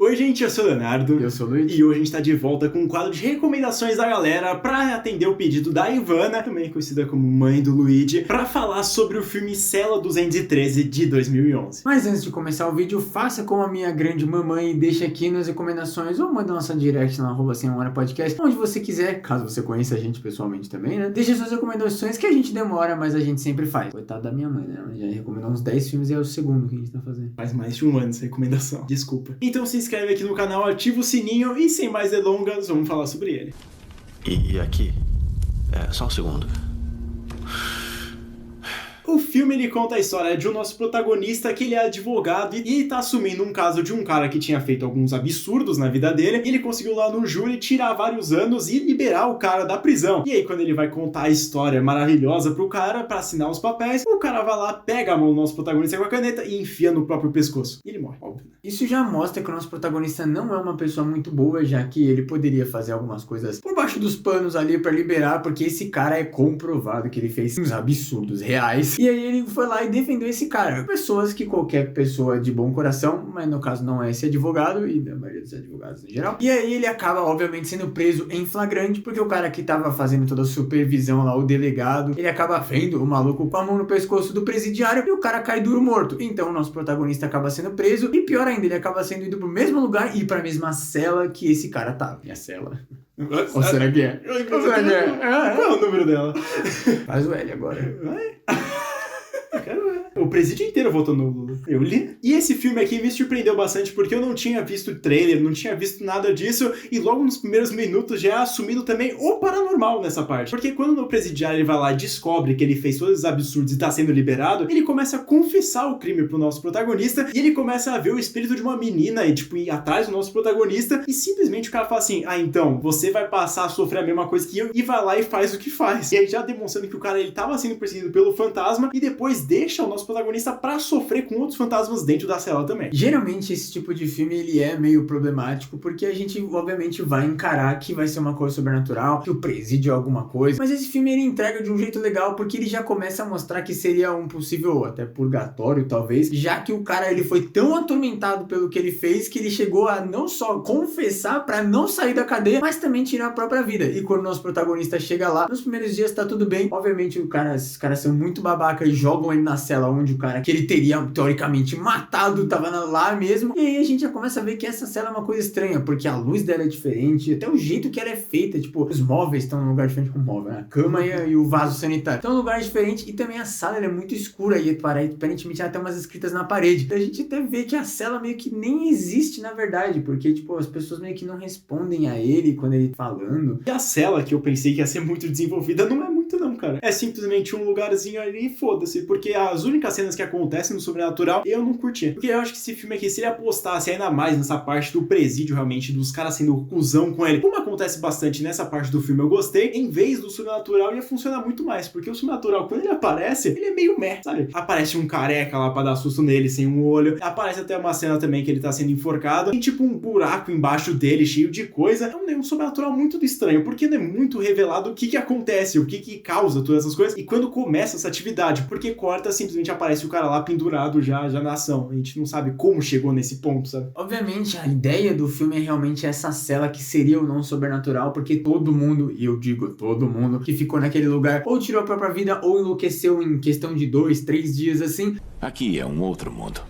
Oi gente, eu sou o Leonardo. Eu sou o Luiz. E hoje a gente tá de volta com um quadro de recomendações da galera pra atender o pedido da Ivana, também conhecida como mãe do Luigi, pra falar sobre o filme Cela 213 de 2011. Mas antes de começar o vídeo, faça como a minha grande mamãe e deixe aqui nas recomendações ou manda nossa direct na @semhorapodcast, onde você quiser, caso você conheça a gente pessoalmente também, né? Deixe suas recomendações que a gente demora, mas a gente sempre faz. Coitado da minha mãe, né? Ela já recomendou uns 10 filmes e é o segundo que a gente tá fazendo. Faz mais de um ano essa recomendação, desculpa. Então se inscreve aqui no canal, ativa o sininho e sem mais delongas, vamos falar sobre ele. E aqui? Só um segundo. O filme ele conta a história de um nosso protagonista que ele é advogado e tá assumindo um caso de um cara que tinha feito alguns absurdos na vida dele e ele conseguiu lá no júri tirar vários anos e liberar o cara da prisão. E aí quando ele vai contar a história maravilhosa pro cara pra assinar os papéis, o cara vai lá, pega a mão do nosso protagonista com a caneta e enfia no próprio pescoço. E ele morre, óbvio. Isso já mostra que o nosso protagonista não é uma pessoa muito boa, já que ele poderia fazer algumas coisas por baixo dos panos ali pra liberar, porque esse cara é comprovado que ele fez uns absurdos reais. E aí ele foi lá e defendeu esse cara. Pessoas que qualquer pessoa de bom coração, mas no caso não é esse advogado e da maioria dos advogados em geral. E aí ele acaba, obviamente, sendo preso em flagrante, porque o cara que tava fazendo toda a supervisão lá, o delegado, ele acaba vendo o maluco com a mão no pescoço do presidiário e o cara cai duro morto. Então o nosso protagonista acaba sendo preso e pior ainda, ele acaba sendo ido pro mesmo lugar e pra mesma cela que esse cara tava. E a cela... Ou será que é? Ou será que é? Qual é o número dela? Faz o L agora. O presídio inteiro votou no Lula. Eu li. E esse filme aqui me surpreendeu bastante porque eu não tinha visto o trailer, não tinha visto nada disso e logo nos primeiros minutos já é assumido também o paranormal nessa parte. Porque quando o presidiário ele vai lá e descobre que ele fez todos os absurdos e tá sendo liberado, ele começa a confessar o crime pro nosso protagonista e ele começa a ver o espírito de uma menina e tipo ir atrás do nosso protagonista e simplesmente o cara fala assim, então, você vai passar a sofrer a mesma coisa que eu e vai lá e faz o que faz. E aí já demonstrando que o cara ele tava sendo perseguido pelo fantasma e depois deixa o nosso protagonista pra sofrer com outros fantasmas dentro da cela também. Geralmente esse tipo de filme ele é meio problemático porque a gente obviamente vai encarar que vai ser uma coisa sobrenatural, que o presídio é alguma coisa, mas esse filme ele entrega de um jeito legal porque ele já começa a mostrar que seria um possível até purgatório talvez, já que o cara ele foi tão atormentado pelo que ele fez que ele chegou a não só confessar pra não sair da cadeia, mas também tirar a própria vida. E quando o nosso protagonista chega lá, nos primeiros dias tá tudo bem, obviamente esses caras são muito babaca e jogam ele na cela onde o cara que ele teria teoricamente matado tava lá mesmo, e aí a gente já começa a ver que essa cela é uma coisa estranha, porque a luz dela é diferente, até o jeito que ela é feita, tipo, os móveis estão num lugar diferente com o móvel, né? A cama e o vaso sanitário estão num lugar diferente, e também a sala ela é muito escura, e aparentemente ela tem umas escritas na parede, então a gente até vê que a cela meio que nem existe na verdade, porque tipo, as pessoas meio que não respondem a ele quando ele tá falando. E a cela que eu pensei que ia ser muito desenvolvida não é muito não, cara. É simplesmente um lugarzinho ali e foda-se, porque as únicas cenas que acontecem no sobrenatural eu não curti. Porque eu acho que esse filme aqui, se ele apostasse ainda mais nessa parte do presídio, realmente, dos caras sendo cuzão com ele, como acontece bastante nessa parte do filme, eu gostei, em vez do sobrenatural ia funcionar muito mais, porque o sobrenatural, quando ele aparece, ele é meio meh, sabe? Aparece um careca lá pra dar susto nele, sem um olho, aparece até uma cena também que ele tá sendo enforcado, tem tipo um buraco embaixo dele, cheio de coisa, é um sobrenatural muito estranho, porque não é muito revelado o que acontece, o que causa todas essas coisas, e quando começa essa atividade, porque corta, simplesmente aparece o cara lá pendurado já na ação. A gente não sabe como chegou nesse ponto, sabe? Obviamente, a ideia do filme é realmente essa cela que seria o não sobrenatural, porque todo mundo, e eu digo todo mundo, que ficou naquele lugar ou tirou a própria vida ou enlouqueceu em questão de 2, 3 dias assim. Aqui é um outro mundo,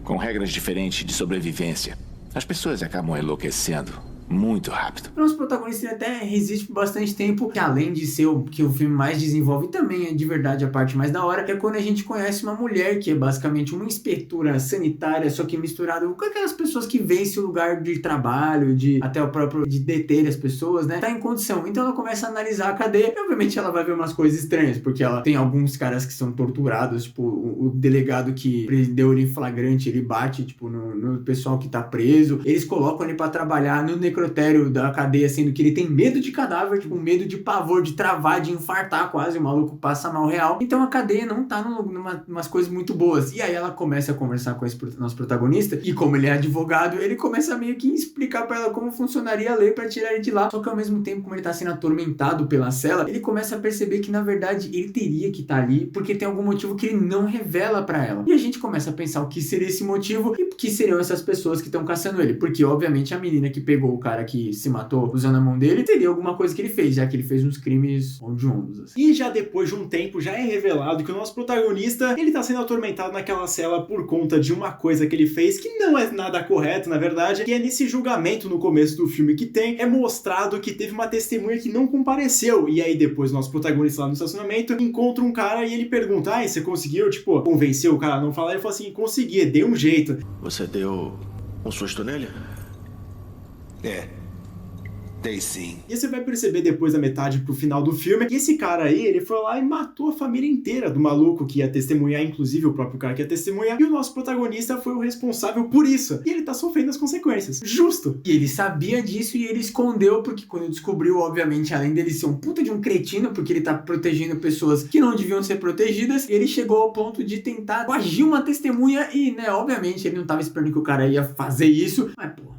com regras diferentes de sobrevivência. As pessoas acabam enlouquecendo muito rápido. O nosso protagonista ele até resiste por bastante tempo, que além de ser o que o filme mais desenvolve, também é de verdade a parte mais da hora, que é quando a gente conhece uma mulher que é basicamente uma inspetora sanitária, só que misturado com aquelas pessoas que vencem o lugar de trabalho, de até o próprio de deter as pessoas, né? Tá em condição. Então ela começa a analisar a cadeia e obviamente ela vai ver umas coisas estranhas, porque ela tem alguns caras que são torturados, tipo o delegado que prendeu ele em flagrante, ele bate tipo no pessoal que tá preso, eles colocam ele pra trabalhar no necrotério necrotério da cadeia, sendo que ele tem medo de cadáver, tipo, medo de pavor, de travar, de infartar quase, o maluco passa mal real. Então a cadeia não tá numas coisas muito boas. E aí ela começa a conversar com esse nosso protagonista, e como ele é advogado, ele começa meio que explicar pra ela como funcionaria a lei pra tirar ele de lá. Só que ao mesmo tempo, como ele tá sendo atormentado pela cela, ele começa a perceber que na verdade ele teria que estar ali, porque tem algum motivo que ele não revela pra ela. E a gente começa a pensar o que seria esse motivo e que seriam essas pessoas que estão caçando ele, porque obviamente a menina que pegou o cara que se matou usando a mão dele teria alguma coisa que ele fez, já que ele fez uns crimes hediondos, assim. E já depois de um tempo já é revelado que o nosso protagonista, ele tá sendo atormentado naquela cela por conta de uma coisa que ele fez que não é nada correto, na verdade, que é nesse julgamento no começo do filme que tem, é mostrado que teve uma testemunha que não compareceu, e aí depois o nosso protagonista lá no estacionamento encontra um cara e ele pergunta, você conseguiu, tipo, convencer o cara a não falar? Ele fala assim, consegui, dei um jeito. Você deu um susto nele? Dei sim. E você vai perceber depois da metade pro final do filme que esse cara aí, ele foi lá e matou a família inteira do maluco que ia testemunhar, inclusive o próprio cara que ia testemunhar, e o nosso protagonista foi o responsável por isso. E ele tá sofrendo as consequências. Justo! E ele sabia disso e ele escondeu, porque quando descobriu, obviamente, além dele ser um puta de um cretino, porque ele tá protegendo pessoas que não deviam ser protegidas, ele chegou ao ponto de tentar coagir uma testemunha e, né, obviamente, ele não tava esperando que o cara ia fazer isso, mas, porra.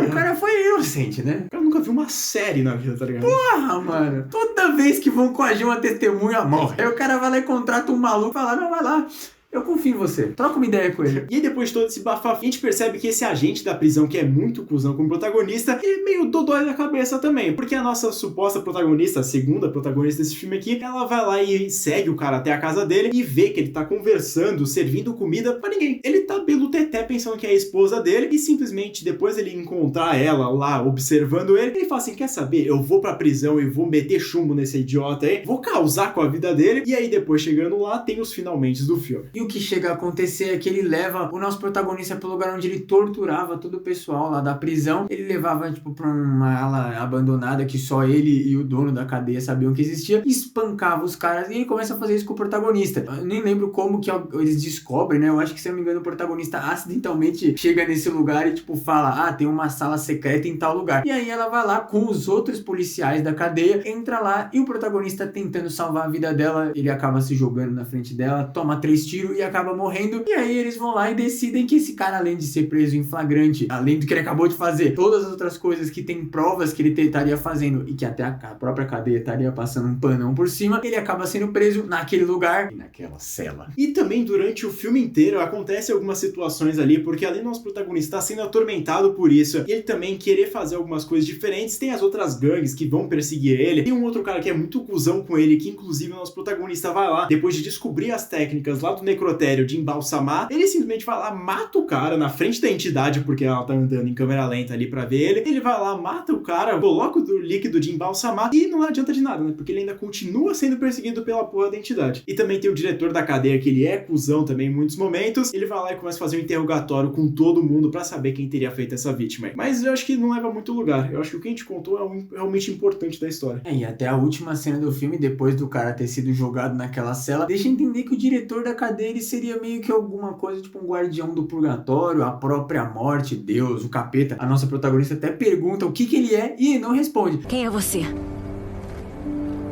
O cara foi inocente, né? O cara nunca viu uma série na vida, tá ligado? Porra, mano. Toda vez que vão coagir uma testemunha, morre. Aí o cara vai lá e contrata um maluco e fala, não, vai lá. Eu confio em você. Troca uma ideia com ele. E aí depois de todo esse bafafá, a gente percebe que esse agente da prisão, que é muito cuzão como protagonista, ele é meio dodói da cabeça também. Porque a nossa suposta protagonista, a segunda protagonista desse filme aqui, ela vai lá e segue o cara até a casa dele e vê que ele tá conversando, servindo comida pra ninguém. Ele tá pelo teté pensando que é a esposa dele e simplesmente depois ele encontrar ela lá observando ele fala assim, quer saber? Eu vou pra prisão e vou meter chumbo nesse idiota aí, vou causar com a vida dele. E aí depois chegando lá, tem os finalmente do filme. E o que chega a acontecer é que ele leva o nosso protagonista pro lugar onde ele torturava todo o pessoal lá da prisão. Ele levava, tipo, pra uma ala abandonada que só ele e o dono da cadeia sabiam que existia. Espancava os caras e ele começa a fazer isso com o protagonista. Eu nem lembro como que eles descobrem, né? Eu acho que, se eu não me engano, o protagonista acidentalmente chega nesse lugar e, tipo, fala, tem uma sala secreta em tal lugar. E aí ela vai lá com os outros policiais da cadeia, entra lá e o protagonista tentando salvar a vida dela, ele acaba se jogando na frente dela, toma 3 tiros e acaba morrendo. E aí eles vão lá e decidem que esse cara, além de ser preso em flagrante, além do que ele acabou de fazer, todas as outras coisas que tem provas que ele estaria fazendo e que até a própria cadeia estaria passando um panão por cima, ele acaba sendo preso naquele lugar e naquela cela. E também durante o filme inteiro acontecem algumas situações ali, porque além do nosso protagonista estar sendo atormentado por isso, e ele também querer fazer algumas coisas diferentes, tem as outras gangues que vão perseguir ele, tem um outro cara que é muito cuzão com ele, que inclusive o nosso protagonista vai lá, depois de descobrir as técnicas lá do necrotério de embalsamar, ele simplesmente vai lá, mata o cara na frente da entidade, porque ela tá andando em câmera lenta ali pra ver ele vai lá, mata o cara, coloca o líquido de embalsamar e não adianta de nada, né, porque ele ainda continua sendo perseguido pela porra da entidade. E também tem o diretor da cadeia, que ele é cuzão também em muitos momentos, ele vai lá e começa a fazer um interrogatório com todo mundo pra saber quem teria feito essa vítima. Mas eu acho que não leva muito lugar, eu acho que o que a gente contou é realmente importante da história. E até a última cena do filme, depois do cara ter sido jogado naquela cela, deixa entender que o diretor da cadeia, ele seria meio que alguma coisa, tipo um guardião do purgatório, a própria morte, Deus, o capeta. A nossa protagonista até pergunta o que ele é e não responde. Quem é você?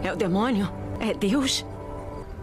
É o demônio? É Deus?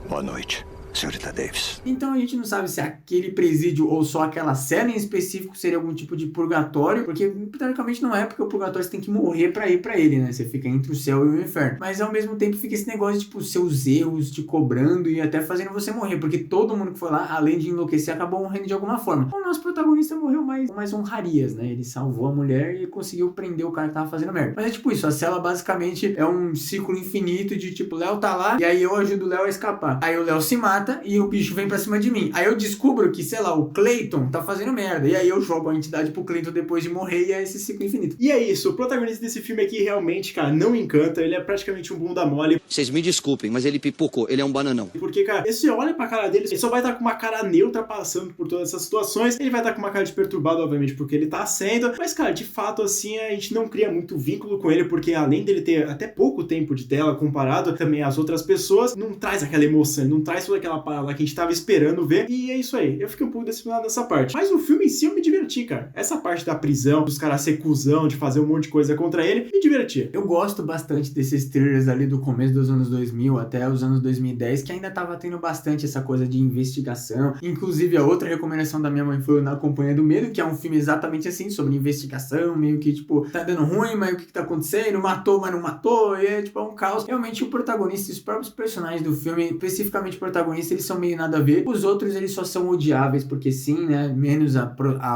Boa noite, senhorita Davis. Então a gente não sabe se aquele presídio ou só aquela cela em específico seria algum tipo de purgatório, porque teoricamente não é, porque o purgatório você tem que morrer pra ir pra ele, né? Você fica entre o céu e o inferno. Mas ao mesmo tempo fica esse negócio de, tipo, seus erros te cobrando e até fazendo você morrer, porque todo mundo que foi lá, além de enlouquecer, acabou morrendo de alguma forma. O nosso protagonista morreu mais honrarias, né? Ele salvou a mulher e conseguiu prender o cara que tava fazendo merda. Mas é tipo isso, a cela basicamente é um ciclo infinito de, tipo, o Léo tá lá e aí eu ajudo o Léo a escapar. Aí o Léo se mata e o bicho vem pra cima de mim. Aí eu descubro que, sei lá, o Clayton tá fazendo merda. E aí eu jogo a entidade pro Clayton depois de morrer e é esse ciclo infinito. E é isso, o protagonista desse filme aqui realmente, cara, não encanta. Ele é praticamente um bunda mole. Vocês me desculpem, mas ele pipocou. Ele é um bananão. Porque, cara, você olha pra cara dele, ele só vai estar com uma cara neutra passando por todas essas situações. Ele vai estar com uma cara de perturbado, obviamente, porque ele tá sendo. Mas, cara, de fato, assim, a gente não cria muito vínculo com ele, porque além dele ter até pouco tempo de tela comparado também às outras pessoas, não traz aquela emoção, não traz toda aquela aquela parada lá que a gente tava esperando ver. E é isso aí. Eu fiquei um pouco decepcionado dessa parte. Mas o filme em si eu me diverti, cara. Essa parte da prisão, dos caras ser cuzão, de fazer um monte de coisa contra ele, me diverti. Eu gosto bastante desses thrillers ali do começo dos anos 2000 até os anos 2010, que ainda tava tendo bastante essa coisa de investigação. Inclusive, a outra recomendação da minha mãe foi Na Companhia do Medo, que é um filme exatamente assim, sobre investigação, meio que, tipo, tá dando ruim, mas o que tá acontecendo? Matou, mas não matou, e é, tipo, é um caos. Realmente, o protagonista e os próprios personagens do filme, especificamente o protagonista, eles são meio nada a ver. Os outros, eles só são odiáveis, porque sim, né, menos a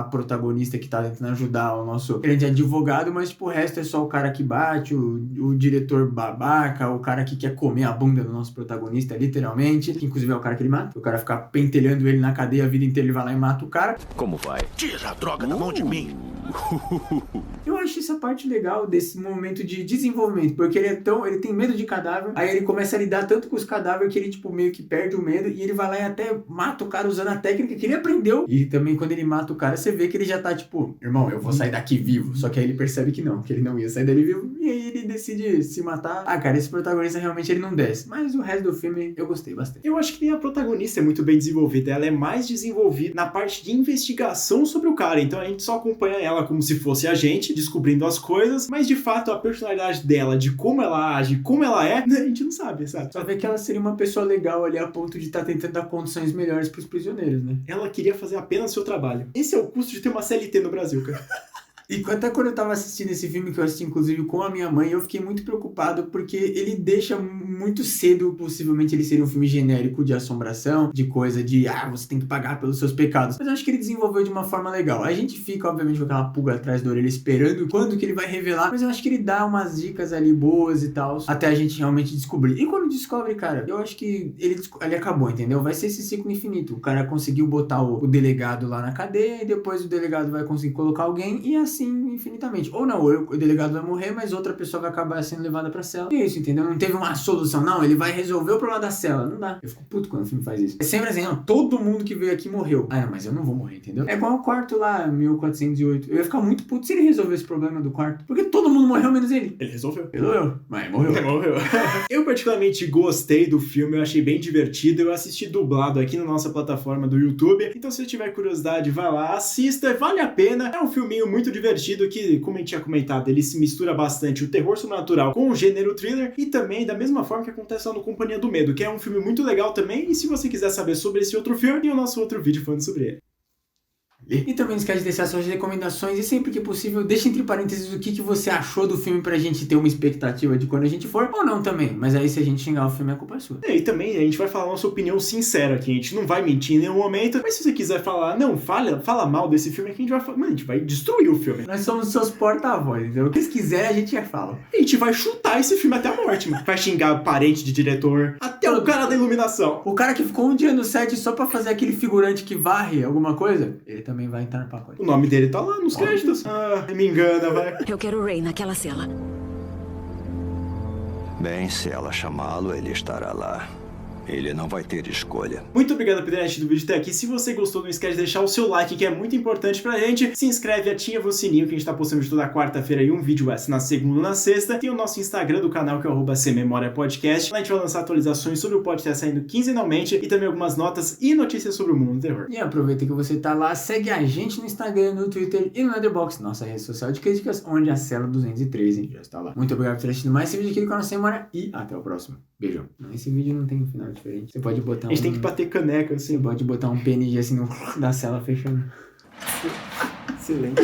protagonista que tá tentando ajudar o nosso grande advogado, mas, tipo, o resto é só o cara que bate, o diretor babaca, o cara que quer comer a bunda do nosso protagonista, literalmente, que inclusive é o cara que ele mata. O cara fica pentelhando ele na cadeia a vida inteira, ele vai lá e mata o cara. Como vai? Tira a droga da mão de mim. Eu acho essa parte legal desse momento de desenvolvimento, porque ele tem medo de cadáver, aí ele começa a lidar tanto com os cadáveres que ele, tipo, meio que perde o medo, e ele vai lá e até mata o cara usando a técnica que ele aprendeu. E também quando ele mata o cara, você vê que ele já tá, tipo, irmão, eu vou sair daqui vivo. Só que aí ele percebe que não, que ele não ia sair dali vivo, e aí ele decide se matar. Ah, cara, esse protagonista realmente ele não desce. Mas o resto do filme eu gostei bastante. Eu acho que nem a protagonista é muito bem desenvolvida, ela é mais desenvolvida na parte de investigação sobre o cara, então a gente só acompanha ela como se fosse a gente, descobrindo as coisas, mas de fato a personalidade dela, de como ela age, como ela é, a gente não sabe, sabe? Só vê que ela seria uma pessoa legal ali a ponto de estar tentando dar condições melhores pros prisioneiros, né? Ela queria fazer apenas seu trabalho. Esse é o custo de ter uma CLT no Brasil, cara. E até quando eu tava assistindo esse filme, que eu assisti inclusive com a minha mãe, eu fiquei muito preocupado porque ele deixa muito cedo, possivelmente ele seria um filme genérico de assombração, de coisa de, você tem que pagar pelos seus pecados. Mas eu acho que ele desenvolveu de uma forma legal. A gente fica, obviamente, com aquela pulga atrás da orelha esperando quando que ele vai revelar, mas eu acho que ele dá umas dicas ali boas e tal, até a gente realmente descobrir. E quando descobre, cara, eu acho que ele acabou, entendeu? Vai ser esse ciclo infinito. O cara conseguiu botar o delegado lá na cadeia e depois o delegado vai conseguir colocar alguém e assim infinitamente. Ou não, o delegado vai morrer, mas outra pessoa vai acabar sendo levada pra cela. E é isso, entendeu? Não teve uma solução. Não, ele vai resolver o problema da cela. Não dá. Eu fico puto quando o filme faz isso. É sempre assim, não, todo mundo que veio aqui morreu. Ah, não, mas eu não vou morrer, entendeu? É igual o quarto lá, 1408. Eu ia ficar muito puto se ele resolvesse o problema do quarto. Porque todo mundo morreu, menos ele. Ele resolveu. Resolveu. Mas morreu. Morreu. Eu particularmente gostei do filme, eu achei bem divertido. Eu assisti dublado aqui na nossa plataforma do YouTube. Então se você tiver curiosidade, vai lá, assista. Vale a pena. É um filminho muito divertido que, como a gente tinha comentado, ele se mistura bastante o terror sobrenatural com o gênero thriller e também da mesma forma que acontece lá no Companhia do Medo, que é um filme muito legal também. E se você quiser saber sobre esse outro filme, tem o nosso outro vídeo falando sobre ele. E também não esquece de deixar suas recomendações e sempre que possível deixa entre parênteses o que você achou do filme pra gente ter uma expectativa de quando a gente for ou não também, mas aí se a gente xingar o filme a culpa é sua. E também a gente vai falar a nossa opinião sincera aqui, a gente não vai mentir em nenhum momento, mas se você quiser falar, não, fala mal desse filme aqui, a gente vai falar, mano, a gente vai destruir o filme. Nós somos seus porta-voz, entendeu? O que eles quiserem a gente já fala. A gente vai chutar esse filme até a morte, mano. Vai xingar parente de diretor, até o cara da iluminação. O cara que ficou um dia no set só pra fazer aquele figurante que varre alguma coisa, ele também vai entrar no pacote. O nome dele tá lá nos créditos. Me engana, vai. Eu quero o Ray naquela cela. Bem, se ela chamá-lo, ele estará lá. Ele não vai ter escolha. Muito obrigado por ter assistido o vídeo até aqui. Se você gostou, não esquece de deixar o seu like, que é muito importante pra gente. Se inscreve, ativa o sininho, que a gente tá postando de toda quarta-feira e um vídeo extra na segunda e na sexta. Tem o nosso Instagram do canal, que é o @CMemoriaPodcast. Lá a gente vai lançar atualizações sobre o podcast saindo quinzenalmente e também algumas notas e notícias sobre o mundo do terror. E aproveita que você tá lá, segue a gente no Instagram, no Twitter e no Letterboxd, nossa rede social de críticas, onde a cela 203 já está lá. Muito obrigado por ter assistido mais esse vídeo aqui do canal Sem Memória e até o próximo. Beijão. Esse vídeo não tem um final diferente. Você pode botar A gente tem que bater caneca, assim. Você pode botar um PNG assim no da cela fechando. Excelente.